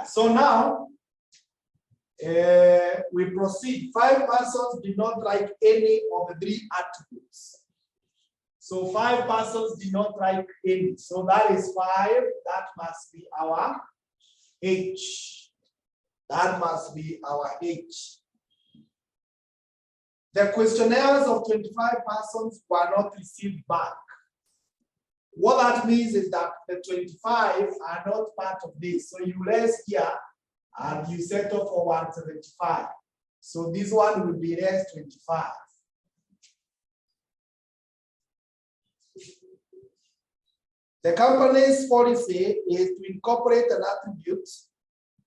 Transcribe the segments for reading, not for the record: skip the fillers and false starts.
So now we proceed. 5 persons did not like any of the 3 attributes. So 5 persons did not like any. So that is 5. That must be our H. That must be our H. The questionnaires of 25 persons were not received back. What that means is that the 25 are not part of this. So you rest here and you settle for 175. So this one will be rest 25. The company's policy is to incorporate an attribute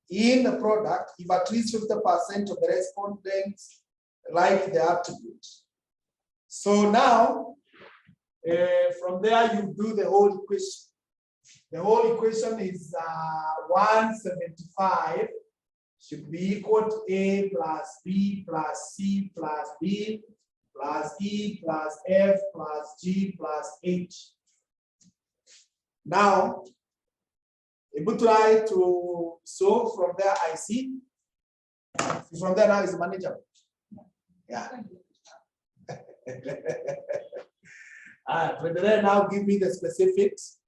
in the product if at least 50% of the respondents like the attribute. So now, from there, you do the whole equation. The whole equation is 175 should be equal to A plus B plus C plus D plus E plus F plus G plus H. Now, able to try to solve from there, I see. From there now is manageable. Yeah. But then now give me the specifics.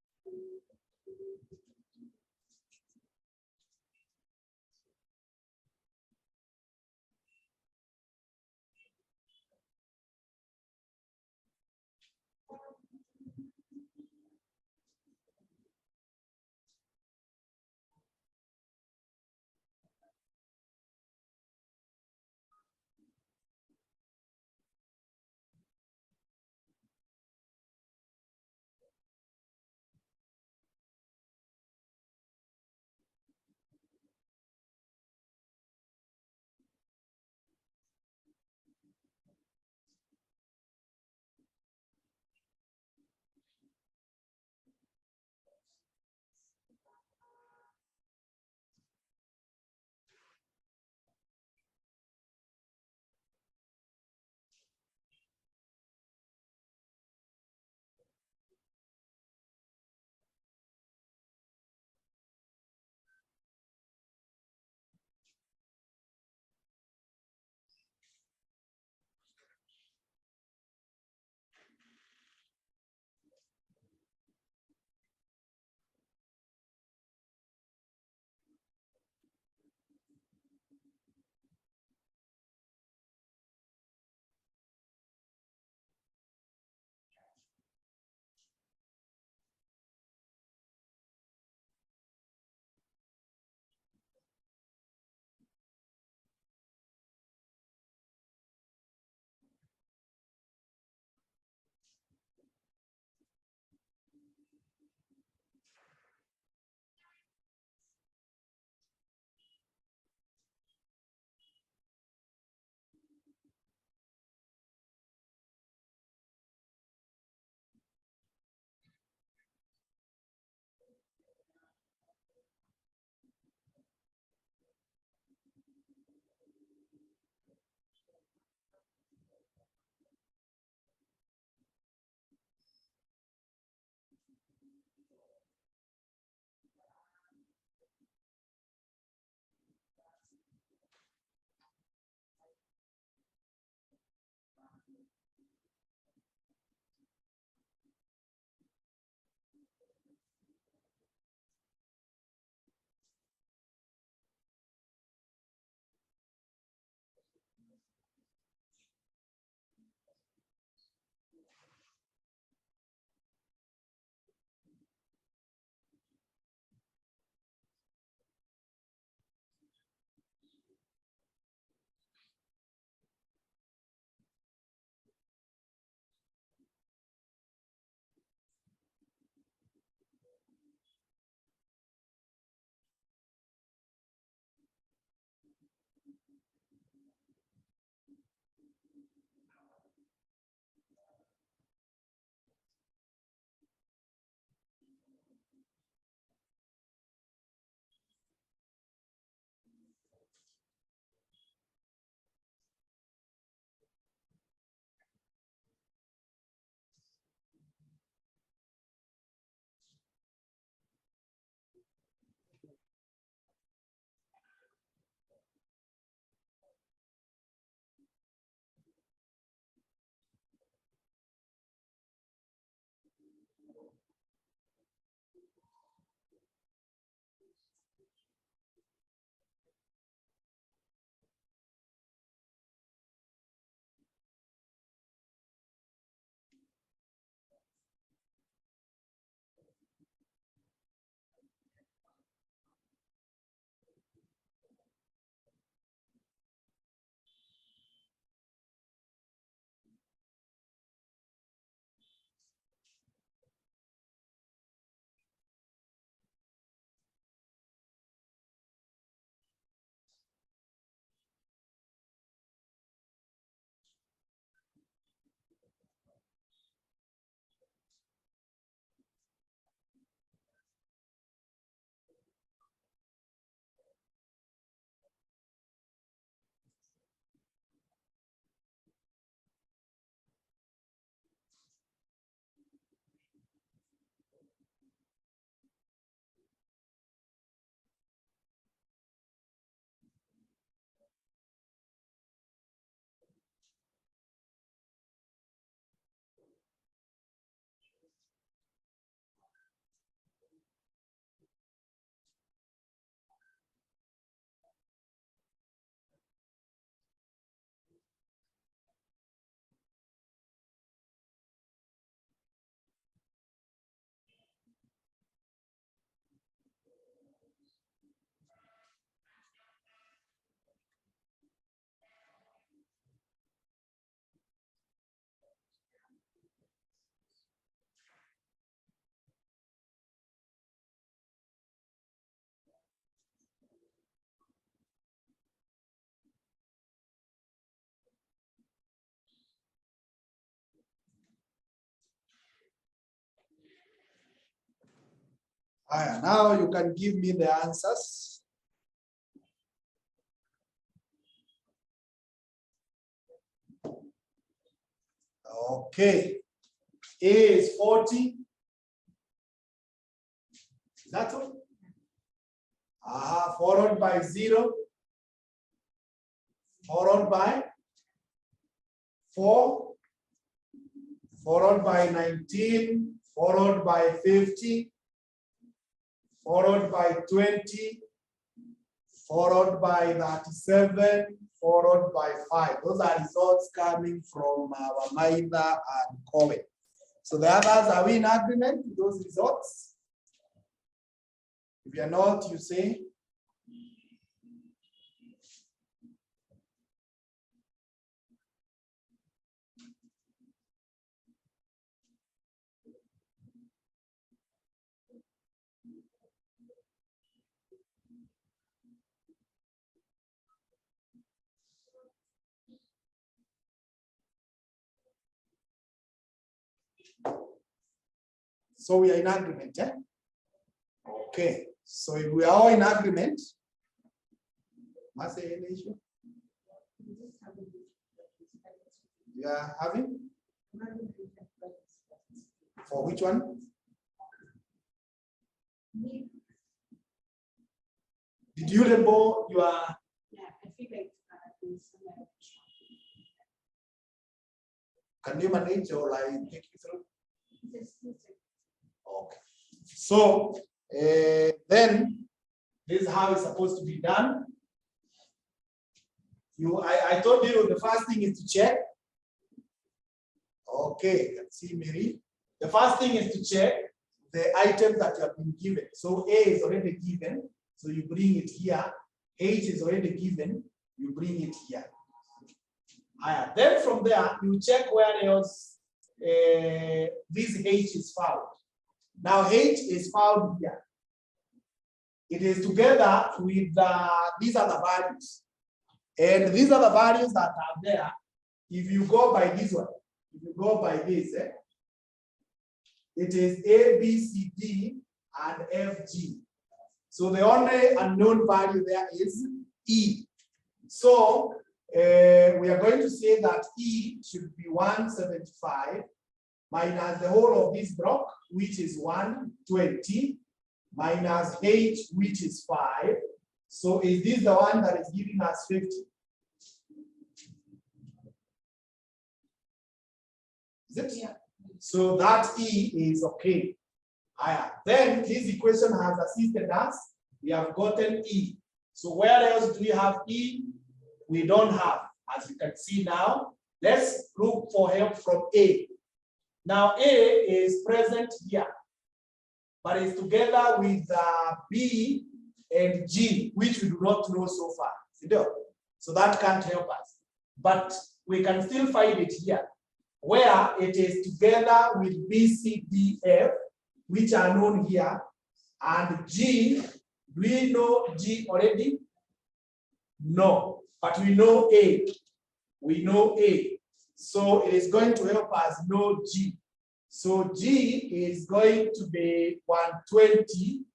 Now you can give me the answers. Okay. A is 40. Is that all? Followed by 0. Followed by 4. Followed by 19. Followed by 50. Followed by 20. Followed by 37. Followed by 5. Those are results coming from our Maida and Cohen. So the others, are we in agreement with those results? If you're not, you say. So we are in agreement, eh? Okay. So if we are all in agreement, must say any issue? You are having? For which one? Did you label your? Yeah, I feel like can you manage or like take you through? Okay. So then this is how it's supposed to be done. I told you the first thing is to check. Okay, let's see, Mary. The first thing is to check the items that you have been given. So A is already given, so you bring it here. H is already given, you bring it here. Then from there, you check where else this H is found. Now H is found here. It is together with these are the values. And these are the values that are there. If you go by this one, if you go by this, it is A, B, C, D, and F, G. So the only unknown value there is E. So we are going to say that E should be 175 minus the whole of this block, which is 120, minus H, which is 5. So is this the one that is giving us 50? Is it? Yeah. So that E is okay. Then this equation has assisted us. We have gotten E. So where else do we have E? We don't have. As you can see now, let's look for help from A. Now A is present here, but it's together with B and G, which we do not know so far. So that can't help us. But we can still find it here, where it is together with B, C, D, F, which are known here, and G. Do we know G already? No, but we know A. We know A. So it is going to help us know G. So G is going to be 120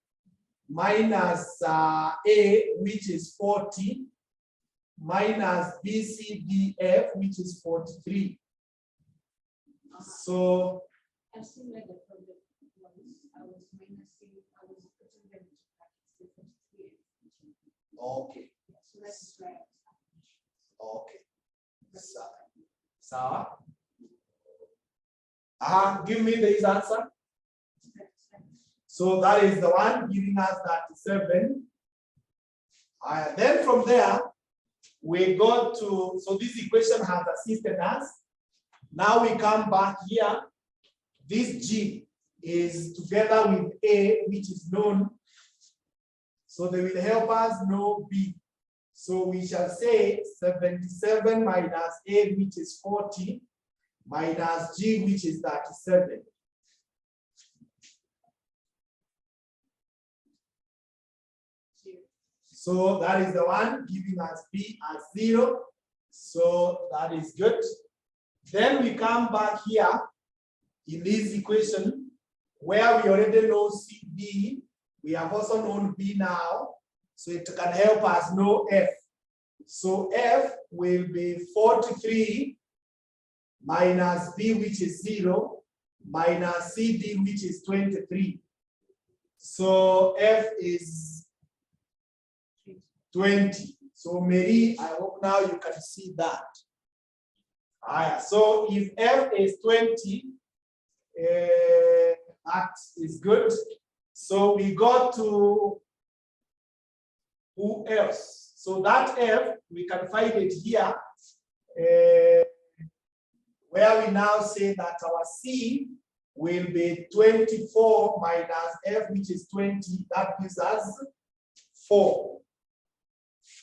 minus A, which is 40, minus B, C, D, F, which is 43. So I've seen like the problem was I was minusing, I was putting them into brackets, the 43. okay. So that's right. Okay. So give me this answer. So that is the one giving us 37. Then from there, we go to, so this equation has assisted us. Now we come back here. This G is together with A, which is known. So they will help us know B. So we shall say 77 minus A, which is 40, minus G, which is 37. So that is the one giving us B as 0. So that is good. Then we come back here in this equation where we already know CD We have also known B now, so it can help us know F. So F will be 43 minus B, which is 0, minus CD, which is 23. So F is 20. So Mary, I hope now you can see that. So if F is 20, that is good. So we got to who else? So that F, we can find it here, where we now say that our C will be 24 minus F, which is 20. That gives us 4.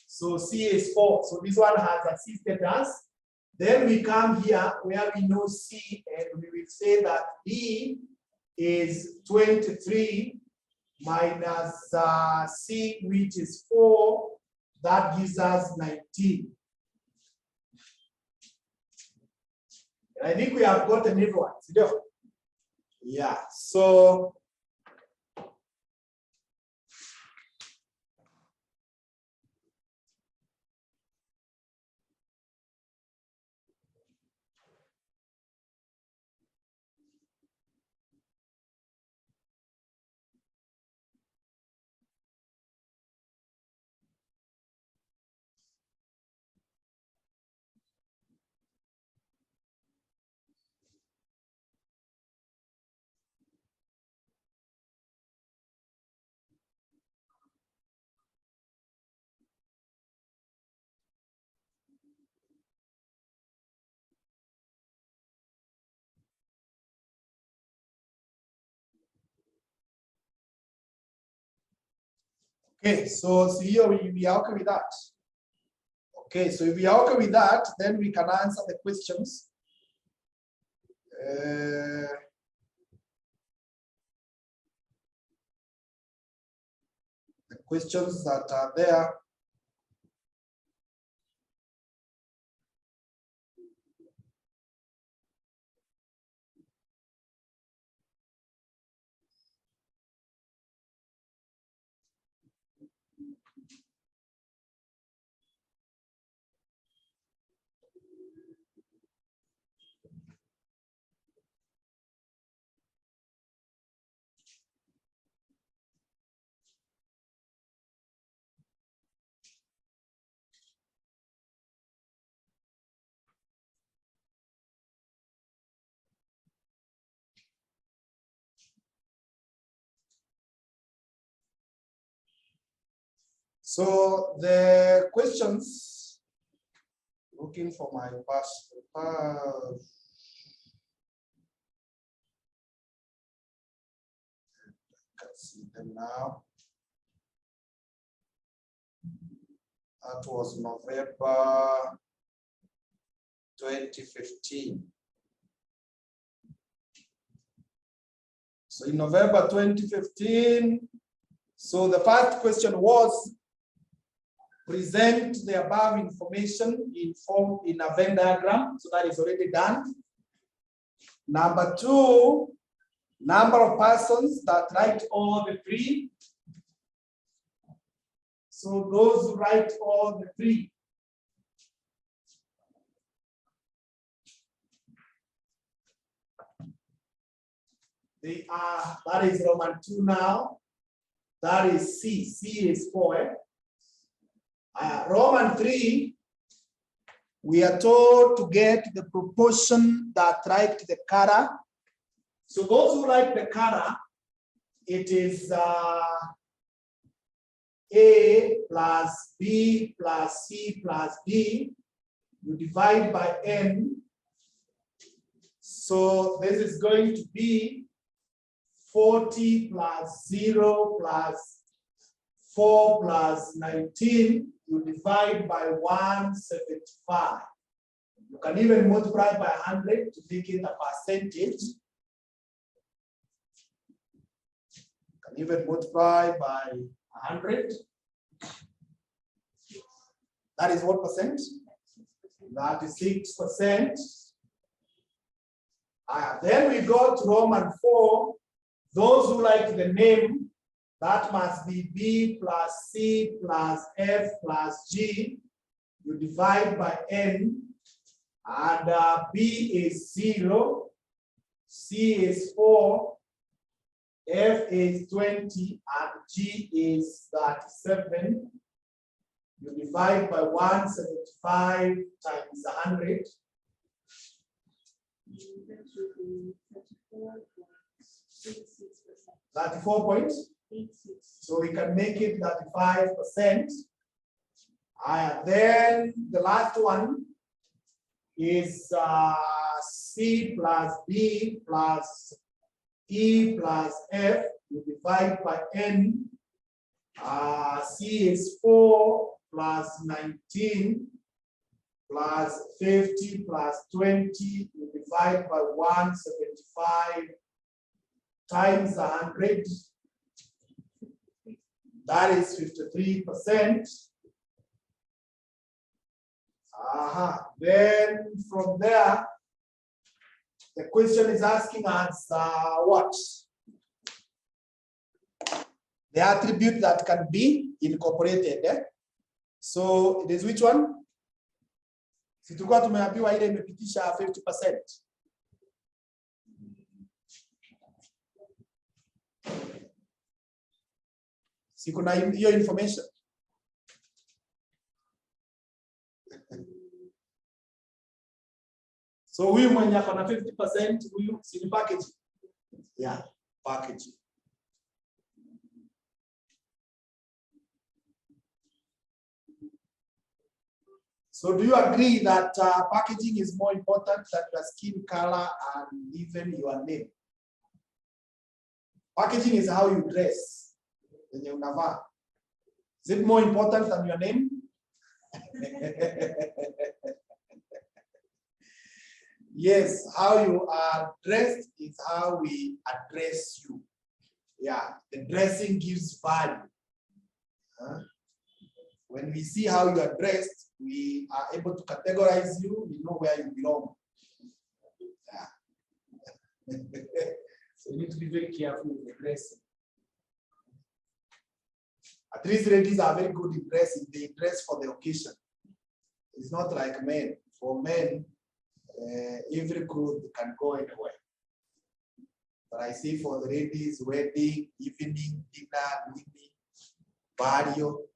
So C is 4. So this one has assisted us. Then we come here where we know C, and we will say that B is 23 minus C, which is 4. That gives us 19. And I think we have gotten everyone. Yeah, so okay, so here we are okay with that. Okay, so if we are okay with that, then we can answer the questions. The questions that are there. So the questions, looking for my past. Can see them now. That was November 2015. So in November 2015, so the first question was, present the above information in a Venn diagram. So that is already done. Number 2, number of persons that write all the 3. So those who write all the 3. They are, that is Roman 2 now. That is C. C is 4. Roman 3, we are told to get the proportion that write the color. So those who write the color, it is A plus B plus C plus D. You divide by N. So this is going to be 40 plus 0 plus 4 plus 19. You divide by 175. You can even multiply by 100 to make it a percentage. You can even multiply by 100. That is what percent? That is 6%. Then we go to Roman 4. Those who like the name That must be B plus C plus F plus G. You divide by N, and B is 0, C is 4, F is 20, and G is 37. You divide by 175 times 100. That should be 34.86%. 34.86. So we can make it 35%. Then the last one is C plus D plus E plus F. You divide by N. C is 4 plus 19 plus 50 plus 20. You divide by 175 times 100. That is 53%. Then from there, the question is asking us what? The attribute that can be incorporated. So it is which one? Si tulikuwa tumeambiwa ile imepitisha 50%. Si kuna hiyo information. So huyu mwenye ako na 50%, huyu si ni package. Yeah, package. So do you agree that packaging is more important than your skin color and even your name? Packaging is how you dress. When you unavaa. Is it more important than your name? Yes, how you are dressed is how we address you. Yeah, the dressing gives value. When we see how you are dressed, we are able to categorize you. We know where you belong. Yeah. So you need to be very careful with the dressing. At least ladies are very good in dressing. They dress for the occasion. It's not like men. For men, every clothes can go anywhere. But I see for the ladies, wedding, evening, dinner, meeting, barrio.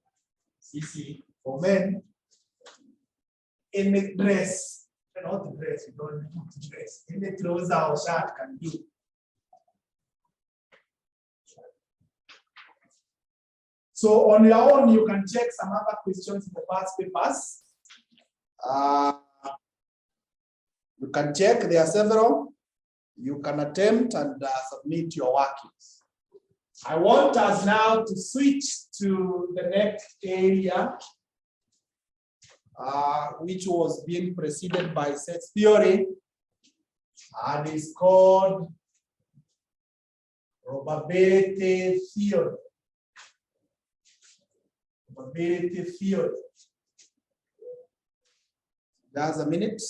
See, for men, any dress, not dress, you don't need to dress. Any trouser or shirt can do. So on your own, you can check some other questions in the past papers. You can check, there are several. You can attempt and submit your workings. I want us now to switch to the next area, which was being preceded by set theory, and is called probability theory. Probability theory. Just a minute.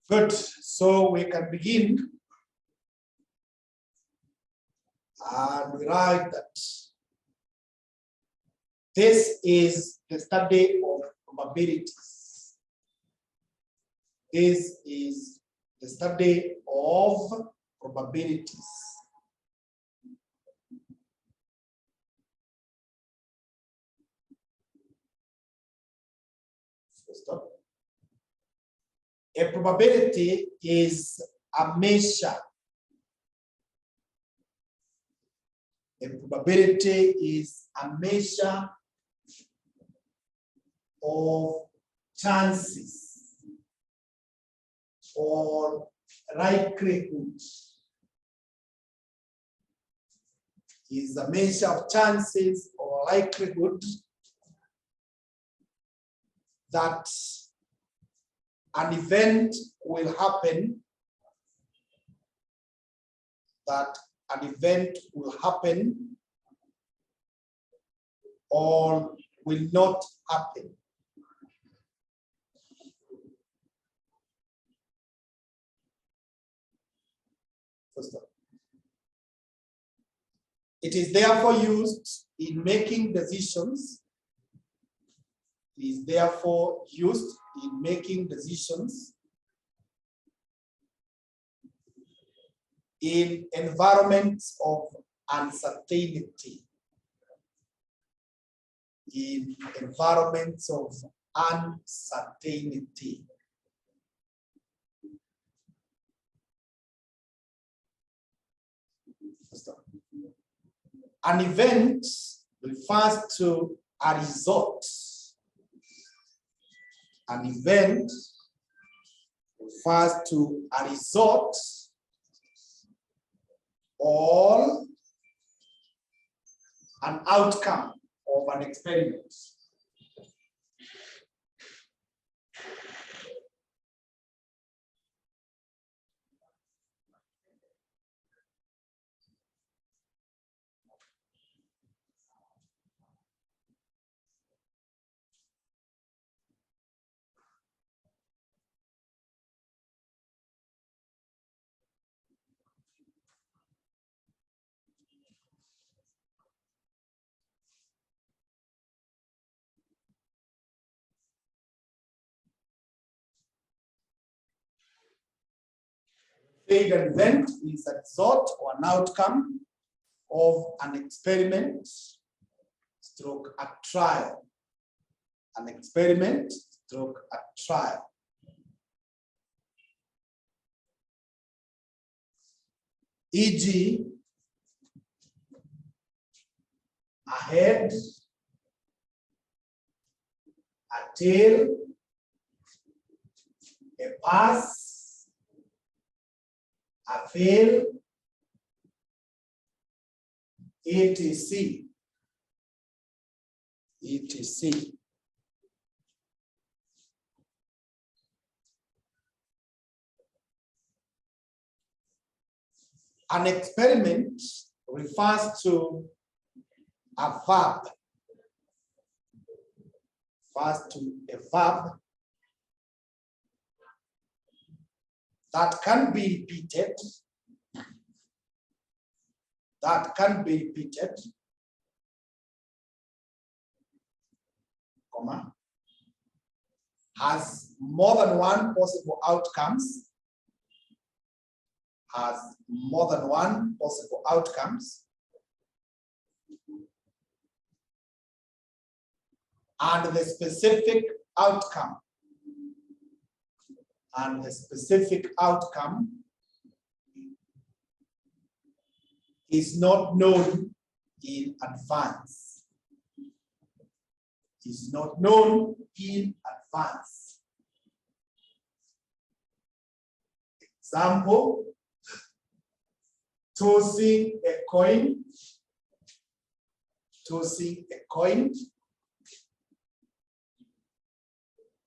Good. So we can begin. And we write that this is the study of probabilities. This is the study of probabilities. Stop. A probability is a measure. A probability is a measure of chances or likelihood. Is a measure of chances or likelihood that an event will happen, or will not happen. It is therefore used in making decisions. It is therefore used in making decisions in environments of uncertainty. In environments of uncertainty. An event refers to a result. An event refers to a result or an outcome of an experiment. An event is a result or an outcome of an experiment stroke a trial. An experiment stroke a trial. E.g., a head, a tail, a pass, a fail, etc. etc. An experiment refers to a verb. That can be repeated. Comma, has more than one possible outcomes. And the specific outcome. Is not known in advance. Example, tossing a coin.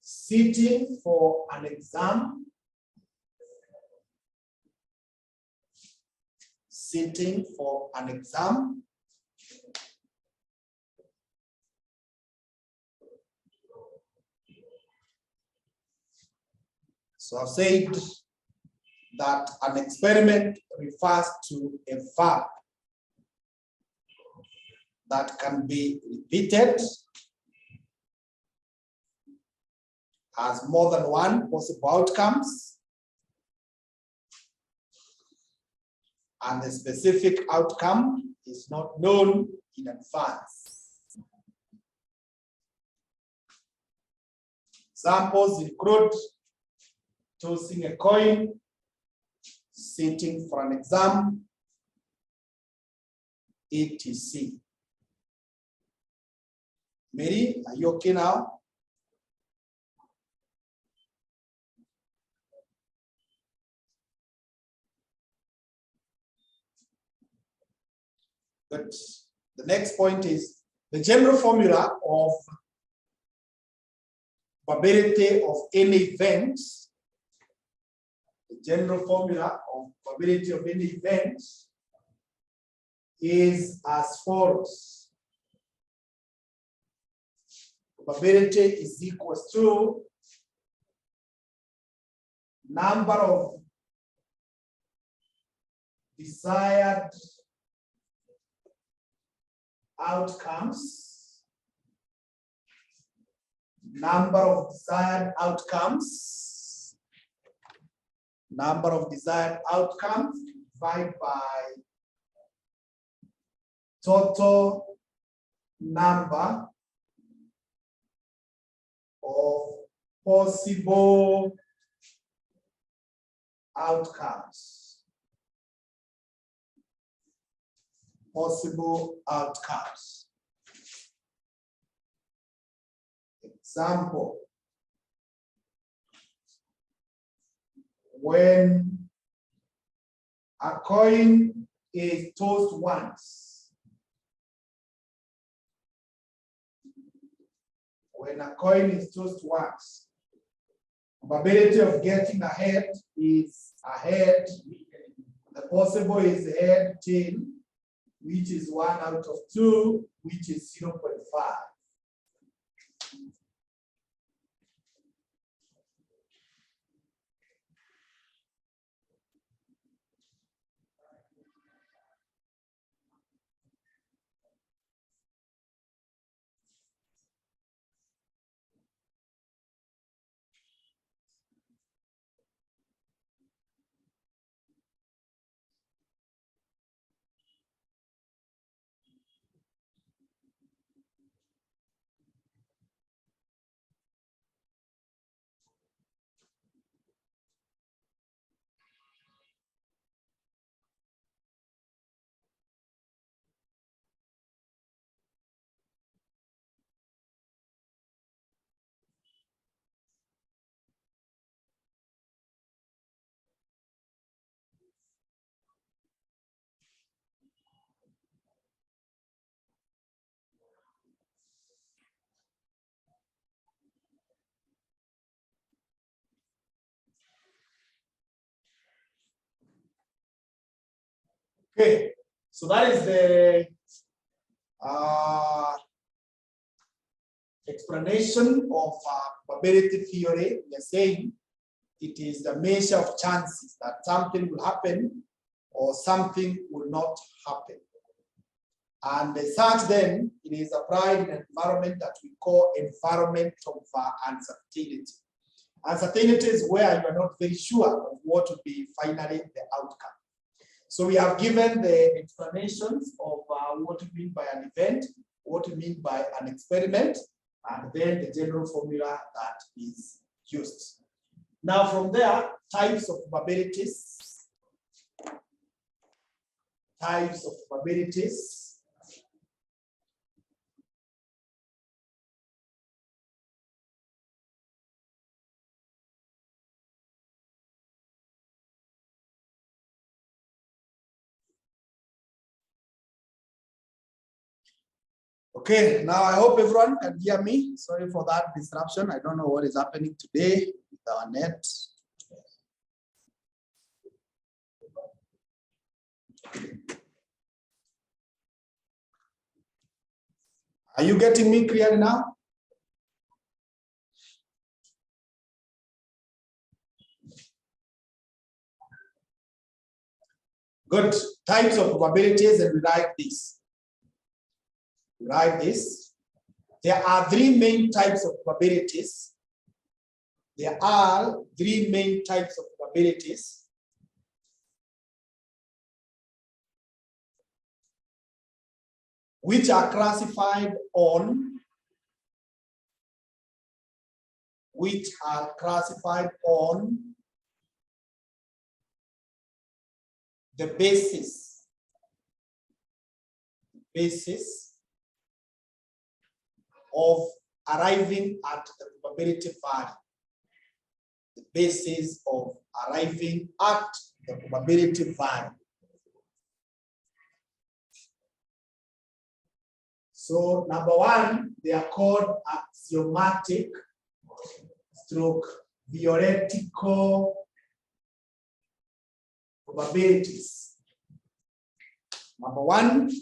Sitting for an exam. So I've said that an experiment refers to a verb that can be repeated as more than one possible outcomes, and the specific outcome is not known in advance. Examples include tossing a coin, sitting for an exam, etc. Mary, are you okay now? But the next point is the general formula of probability of any event. The general formula of probability of any event is as follows. Probability is equals to number of desired outcomes, number of desired outcomes divided by total number of possible outcomes. Example, when a coin is tossed once, probability of getting ahead is ahead. The possible is head 10, which is 1 out of 2, which is 0.5. Okay, so that is the explanation of probability theory. We are saying it is the measure of chances that something will happen or something will not happen. And as such, then, it is applied in an environment that we call environment of uncertainty. Uncertainty is where you are not very sure of what will be finally the outcome. So we have given the explanations of what we mean by an event, what we mean by an experiment, and then the general formula that is used. Now from there, types of probabilities. Okay, now I hope everyone can hear me. Sorry for that disruption. I don't know what is happening today with our net. Are you getting me clearly now? Good. Types of probabilities, and we write this. We write this. There are three main types of probabilities. There are three main types of probabilities. Which are classified on the basis of arriving at the probability value. The basis of arriving at the probability value. So number one, they are called axiomatic stroke theoretical probabilities. Number one,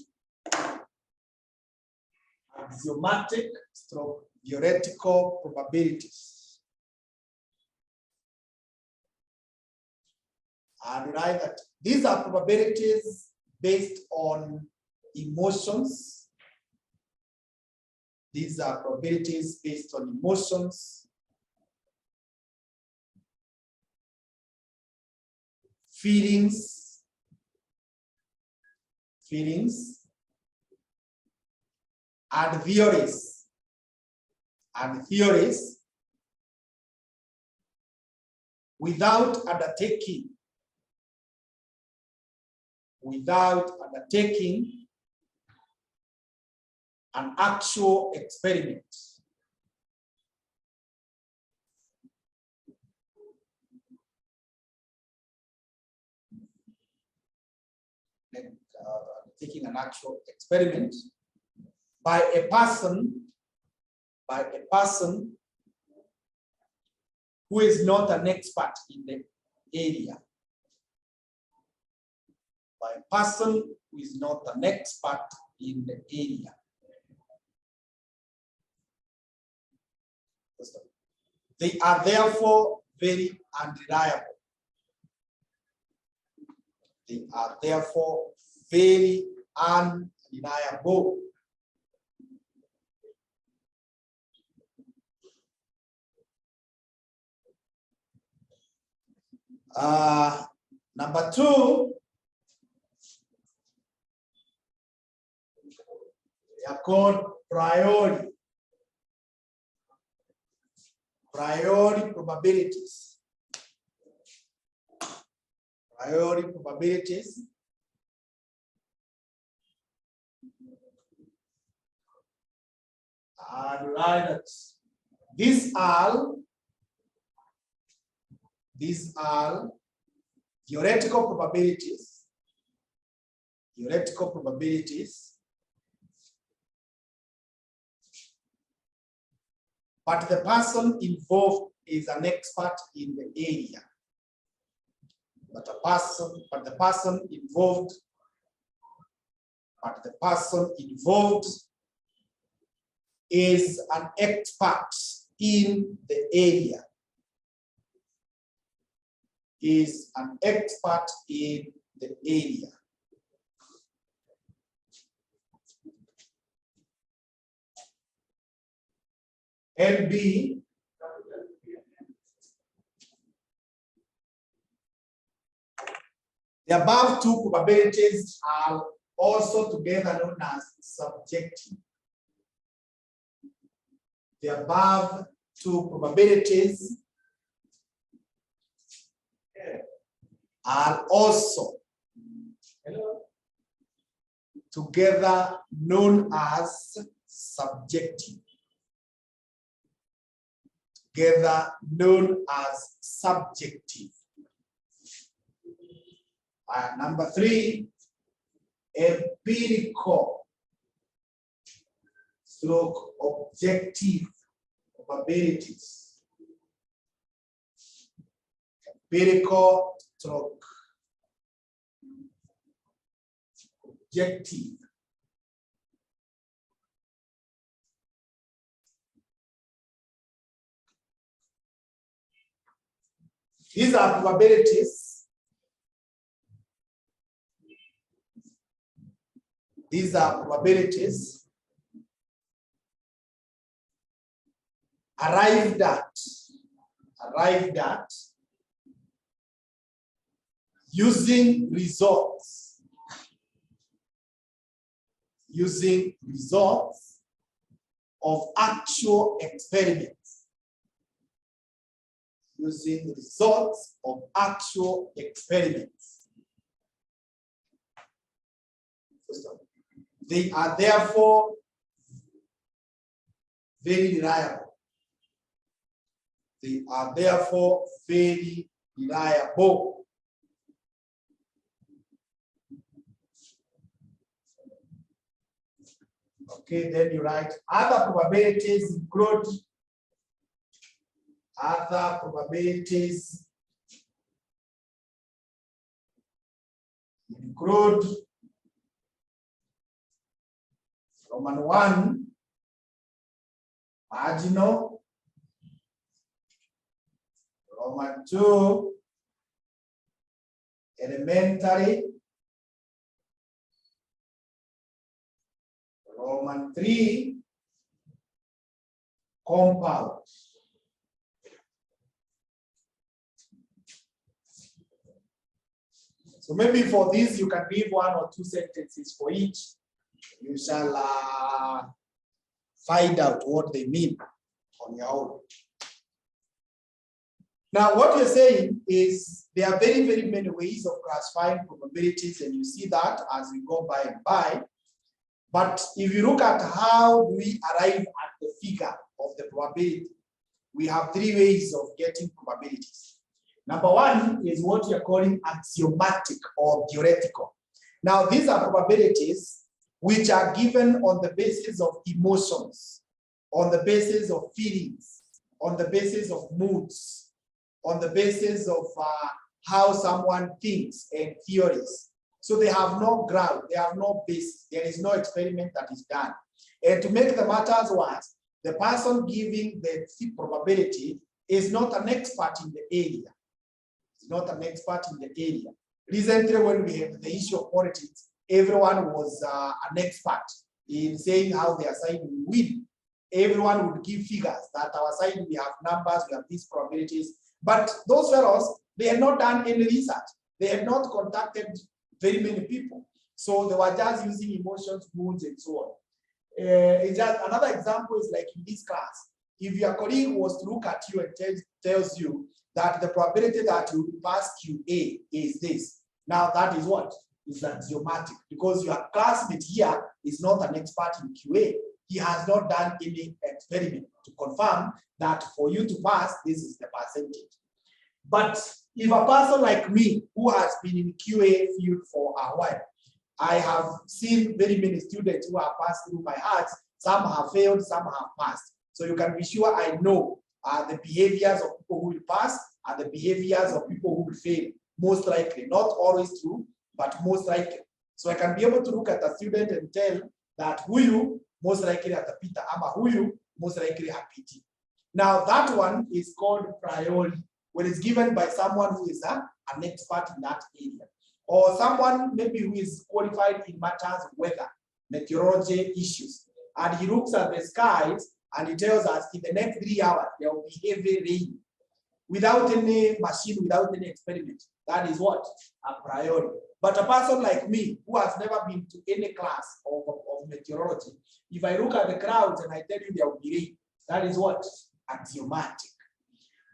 axiomatic stroke theoretical probabilities. And write that these are probabilities based on emotions. These are probabilities based on emotions, feelings, and theories, without undertaking an actual experiment. Taking an actual experiment by a person who is not an expert in the area. By a person who is not an expert in the area. They are therefore very unreliable. They are therefore very unreliable. Number two, they are called priori probabilities. Priori probabilities. And write that these are theoretical probabilities. But the person involved is an expert in the area. But the person involved is an expert in the area. Is an expert in the area. LB the above two probabilities are also together known as subjective. The above two probabilities are also together known as subjective. Together known as subjective. Number three, empirical stroke objective probabilities. Empirical stroke objective. These are probabilities These are probabilities arrived at using results of actual experiments. Using results of actual experiments. They are therefore very reliable. They are therefore very reliable. Okay, then you write other probabilities include Roman 1, marginal, Roman 2, elementary, Roman 3, compound. So maybe for this, you can leave 1 or 2 sentences for each. You shall find out what they mean on your own. Now, what we're saying is there are very, very many ways of classifying probabilities, and you see that as we go by and by. But if you look at how we arrive at the figure of the probability, we have 3 ways of getting probabilities. Number 1 is what you're calling axiomatic or theoretical. Now, these are probabilities which are given on the basis of emotions, on the basis of feelings, on the basis of moods, on the basis of how someone thinks and theories. So they have no ground, they have no basis, there is no experiment that is done. And to make the matters worse, the person giving the probability is not an expert in the area. He's not an expert in the area. Recently, when we had the issue of politics, everyone was an expert in saying how their side will win. Everyone would give figures that our side, we have numbers, we have these probabilities. But those fellows, they had not done any research. They had not contacted very many people. So they were just using emotions, moods, and so on. It's just another example is like in this class. If your colleague was to look at you and tells you that the probability that you pass QA is this, now that is what? Is axiomatic, because your classmate here is not an expert in QA. He has not done any experiment to confirm that for you to pass, this is the percentage. But if a person like me, who has been in QA field for a while, I have seen very many students who have passed through my hands. Some have failed, some have passed. So you can be sure I know the behaviors of people who will pass and the behaviors of people who will fail. Most likely, not always true, but most likely. So I can be able to look at a student and tell that who you most likely at the Peter, ama who you most likely at PT. Now that one is called priori, when it's given by someone who is an expert in that area. Or someone maybe who is qualified in matters of weather, meteorology issues. And he looks at the skies and he tells us in the next 3 hours, there will be heavy rain. Without any machine, without any experiment. That is what? A priori. But a person like me, who has never been to any class of meteorology, if I look at the clouds and I tell you there will be rain, that is what? Axiomatic.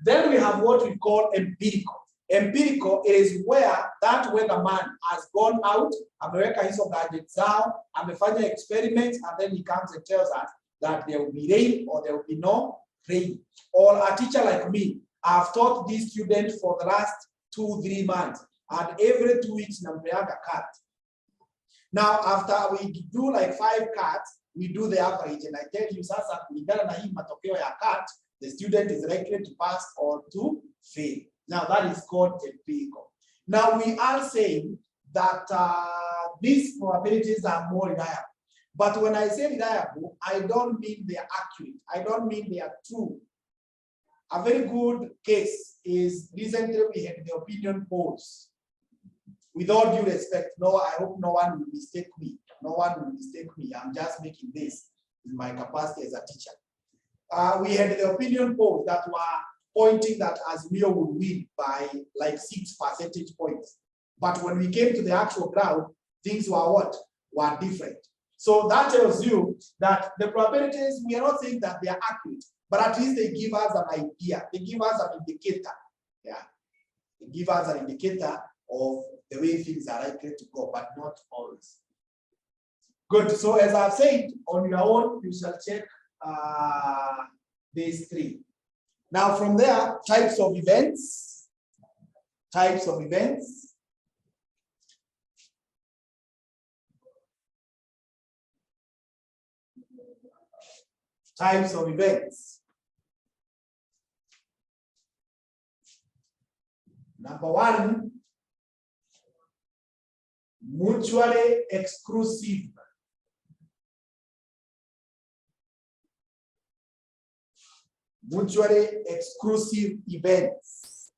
Then we have what we call empirical. Empirical is where that weatherman has gone out, ameweka hizo gadgets zao, amefanya experiments, and then he comes and tells us that there will be rain or there will be no rain. Or a teacher like me, I've taught these students for the last 2-3 months, and every 2 weeks nampeaga cut. Now, after we do like 5 cuts, we do the average, and I tell you, sasa kulingana na hii matokeo ya cut, the student is likely to pass or to fail. Now, that is called empirical. Now, we are saying that these probabilities are more reliable. But when I say reliable, I don't mean they are accurate. I don't mean they are true. A very good case is recently we had the opinion polls. With all due respect, no, I hope no one will mistake me. No one will mistake me. I'm just making this in my capacity as a teacher. We had the opinion polls that were pointing that Azimio would win by like 6 percentage points. But when we came to the actual ground, things were what? Were different. So that tells you that the probabilities, we are not saying that they are accurate, but at least they give us an idea. They give us an indicator. Yeah. They give us an indicator of the way things are likely to go, but not always. Good. So as I've said, on your own, you shall check these 3. Now from there, types of events. Types of events. Types of events. Number 1, mutually exclusive. Mutually exclusive events.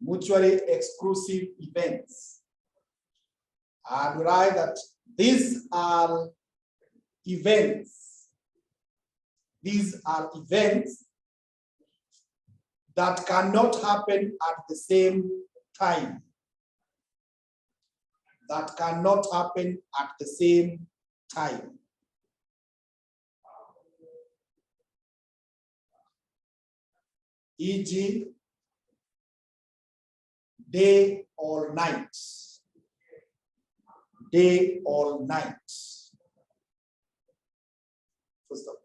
Mutually exclusive events. And we write that these are events. These are events that cannot happen at the same time. That cannot happen at the same time. E.g., day or night. Day or night. First of all,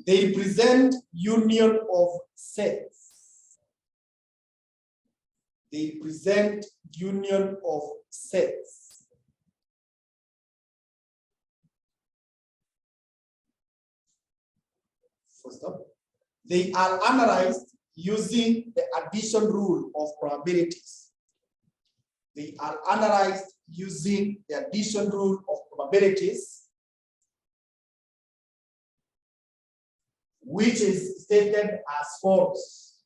they present union of sets. They present union of sets. First of all, they are analyzed using the addition rule of probabilities. They are analyzed using the addition rule of probabilities, which is stated as follows.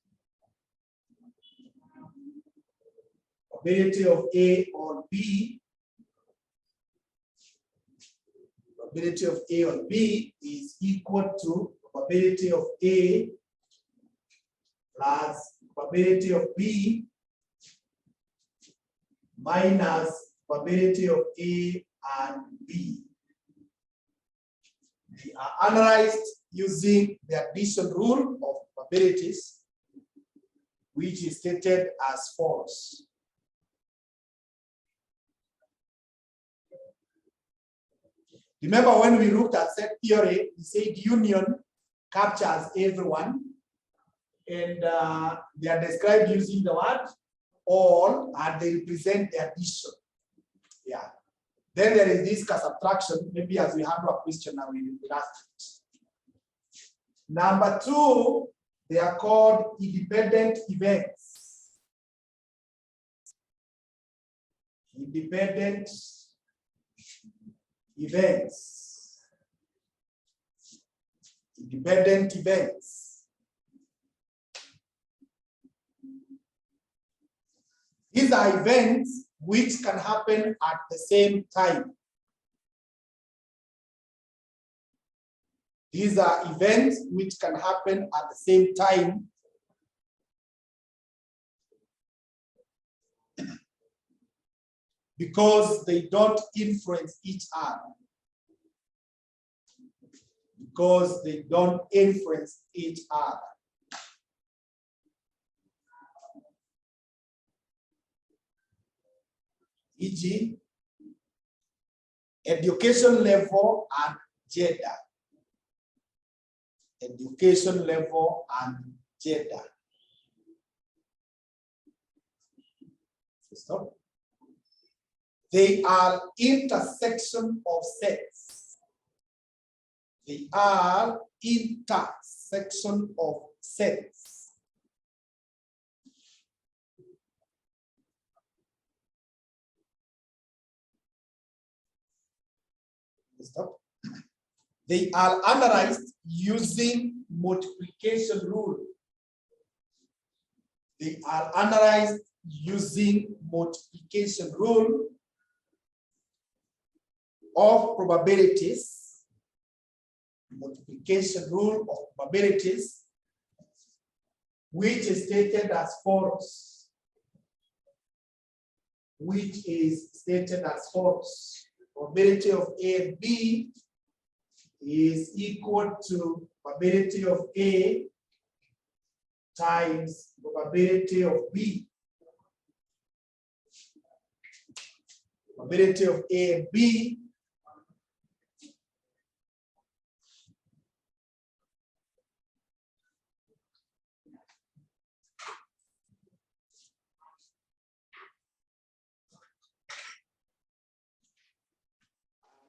Probability of A or B. Probability of A or B is equal to probability of A plus probability of B minus probability of A and B. They are analyzed using the addition rule of probabilities, which is stated as follows. Remember when we looked at set theory, we said union captures everyone, and they are described using the word all, and they represent the addition. Yeah. Then there is this subtraction. Maybe as we have a question now, we will ask it. Number 2, they are called independent events. Independent events. Independent events. These are events which can happen at the same time. These are events which can happen at the same time. Because they don't influence each other. Because they don't influence each other. E.g., education level and gender. Education level and gender. Stop. They are intersection of sets. They are intersection of sets. Stop. They are analyzed using multiplication rule. They are analyzed using multiplication rule of probabilities. Multiplication rule of probabilities, which is stated as follows. Which is stated as follows. Probability of A and B is equal to probability of A times probability of B. Probability of A and B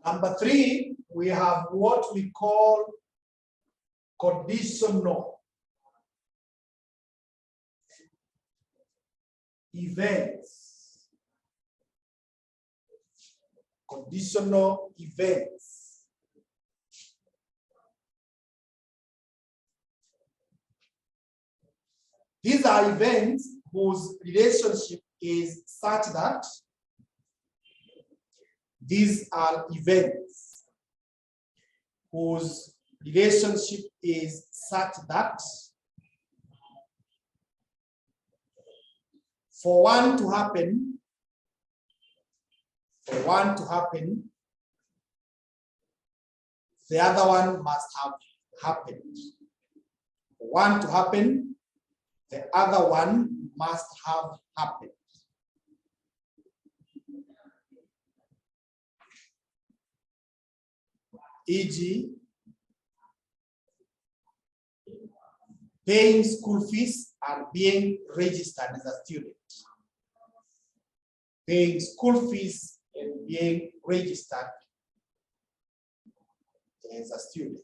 Number 3, we have what we call conditional events. Conditional events. These are events whose relationship is such that these are events whose relationship is such that for one to happen, the other one must have happened. For one to happen, the other one must have happened. E.g., paying school fees and being registered as a student. Paying school fees and being registered as a student.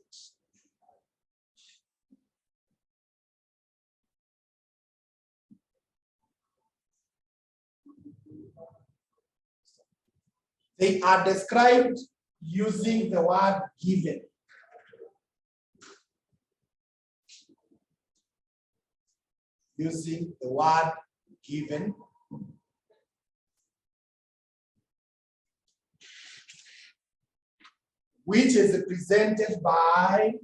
They are described using the word given. Using the word given. Which is represented by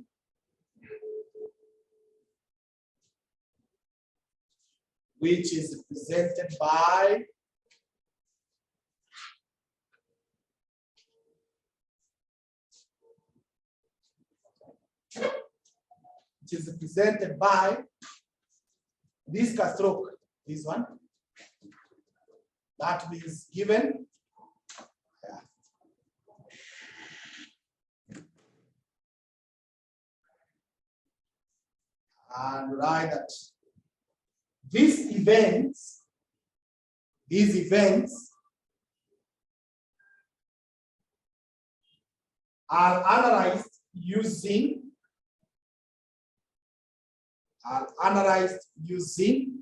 this stroke, this one. That means given. Yeah. And write that these events are analyzed using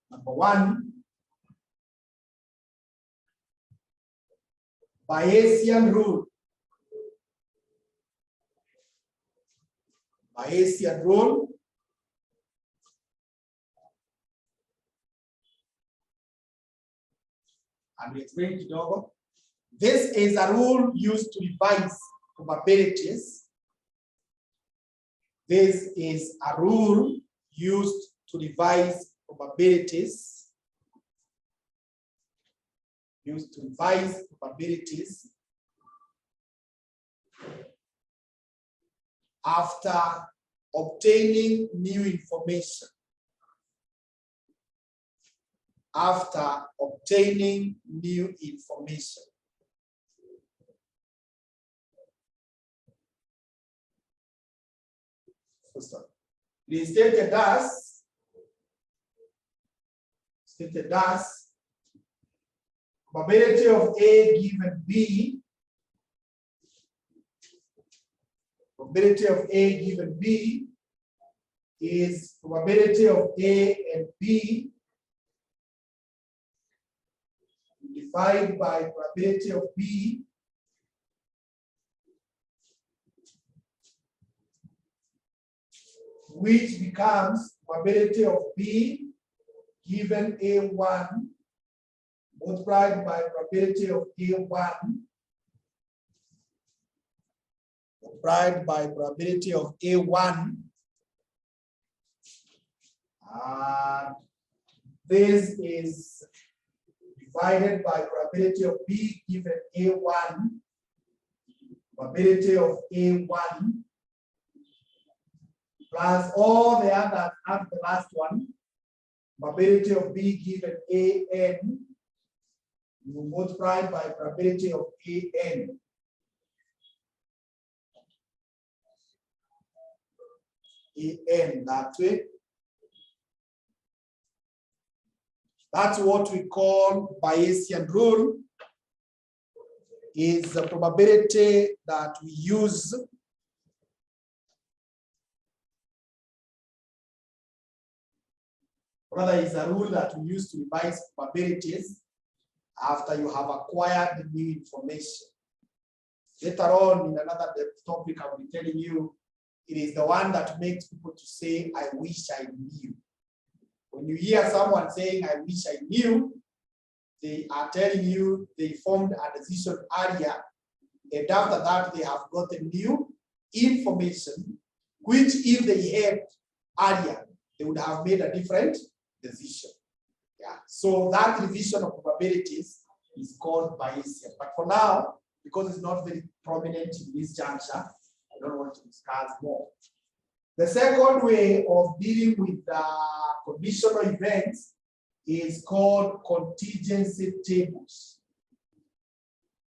number 1, Bayesian rule. Bayesian rule. And we explain it over. This is a rule used to revise probabilities. This is a rule used to revise probabilities. Used to revise probabilities after obtaining new information. After obtaining new information. It is stated as probability of A given B. Probability of A given B is probability of A and B divided by probability of B which becomes probability of B given A1 multiplied by probability of A1 multiplied by probability of A1. And this is divided by probability of B given A1, probability of A1, plus all the others after the last one, probability of B given AN, you multiply by probability of AN. AN that way. That's what we call Bayesian rule, is the probability that we use rather is a rule that we use to revise probabilities after you have acquired new information. Later on in another topic, I'll be telling you, it is the one that makes people to say, I wish I knew. When you hear someone saying, I wish I knew, they are telling you they formed a decision earlier, and after that they have gotten new information, which if they had earlier, they would have made a different decision. Yeah. So that revision of probabilities is called Bayesian. But for now, because it's not very prominent in this juncture, I don't want to discuss more. The second way of dealing with conditional events is called contingency tables.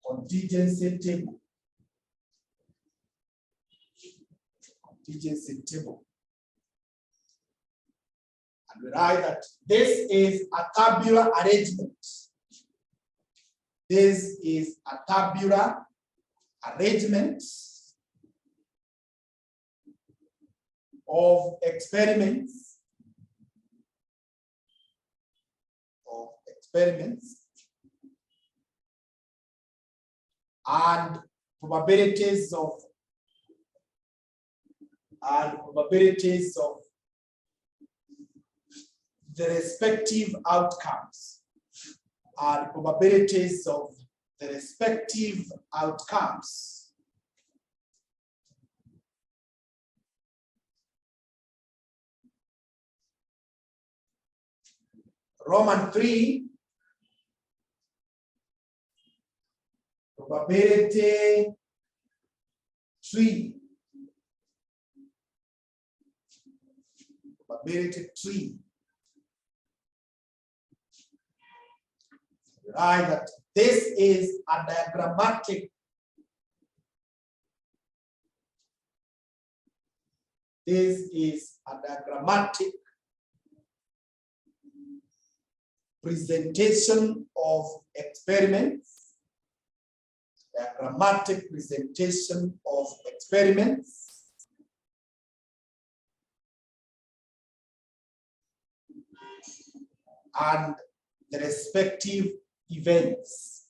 Contingency table. Contingency table. And we write that this is a tabular arrangement. This is a tabular arrangement of experiments. And probabilities of the respective outcomes, and probabilities of the respective outcomes. Roman 3, probability tree. Probability tree. Right, that this is a diagrammatic. This is a diagrammatic presentation of experiments. Diagrammatic presentation of experiments. And the respective events.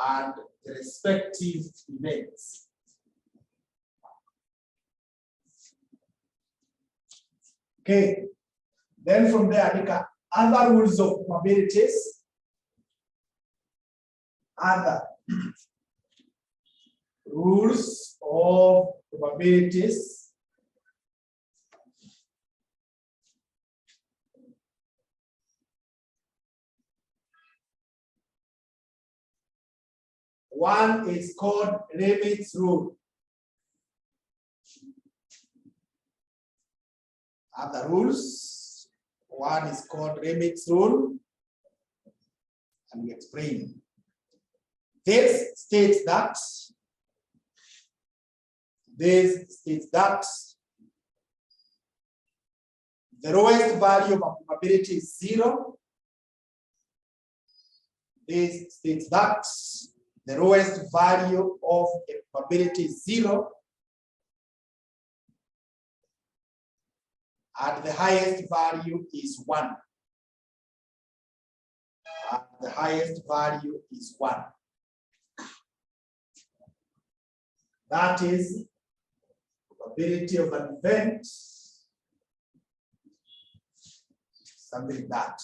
And the respective events. Okay. Then from there, I think other rules of probabilities. Other rules of probabilities. One is called Limit's rule. Other rules. One is called Limit's rule. And we explain. This states that the lowest value of a probability is 0. This states that the lowest value of a probability is 0. And the highest value is 1. And the highest value is 1. That is probability of an event, something like that.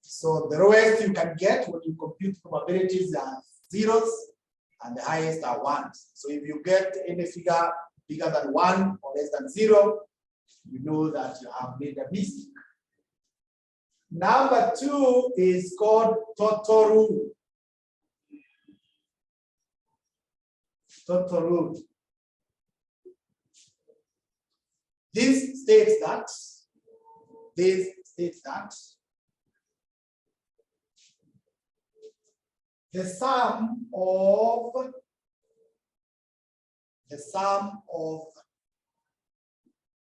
So the lowest you can get when you compute probabilities are zeros, and the highest are ones. So if you get any figure bigger than 1 or less than 0, you know that you have made a mistake. Number 2 is called total rule. Total rule. This states that the sum of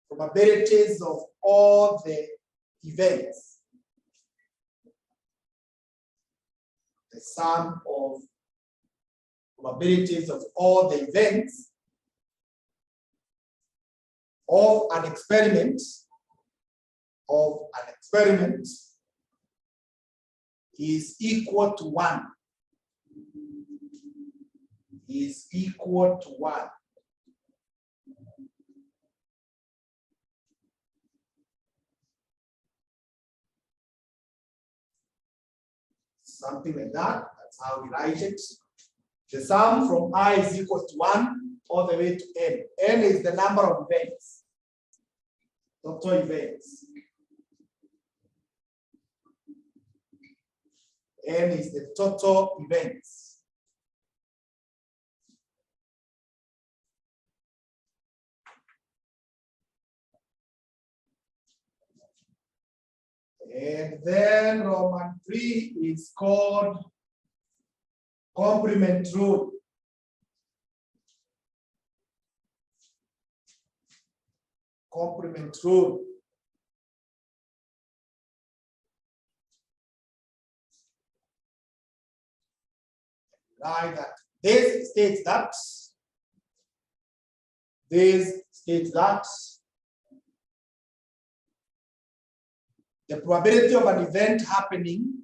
probabilities of all the events, the sum of probabilities of all the events of an experiment is equal to 1. Is equal to 1. Something like that. That's how we write it. The sum from I is equal to 1 all the way to n. N is the number of events, total events. N is the total events. And then Roman 3 is called complement rule. Complement rule. Right, that this states that the probability of an event happening,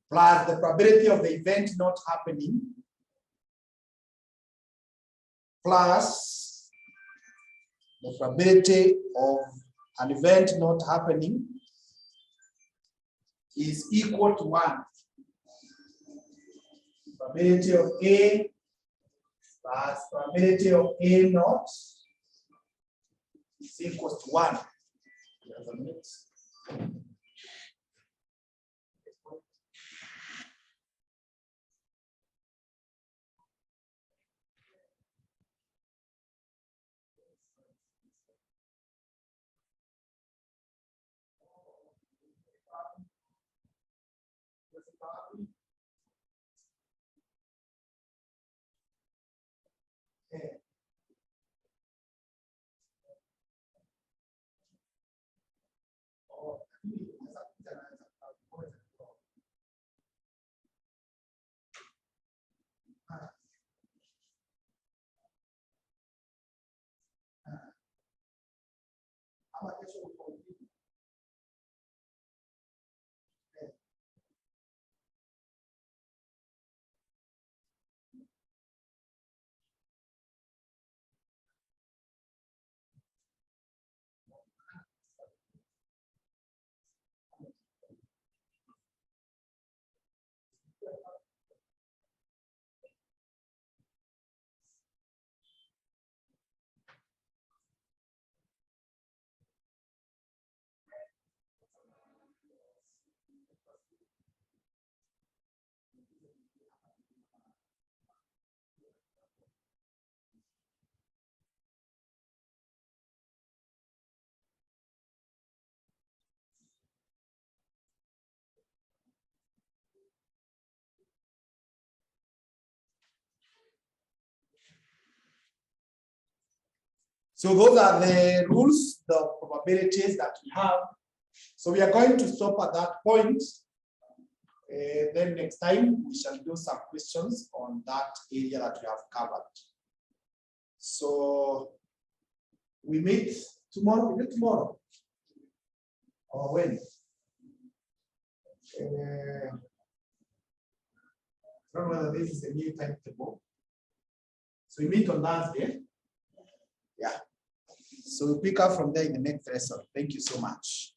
plus the probability of the event not happening, plus the probability of an event not happening is equal to 1. Probability of A plus probability of A naught is equal to 1. So those are the rules, the probabilities that we have. So we are going to stop at that point. Then next time we shall do some questions on that area that we have covered. So we meet tomorrow. We meet tomorrow. Or when? I don't know whether this is a new timetable. So we meet on Thursday. Yeah. So we'll pick up from there in the next lesson. Thank you so much.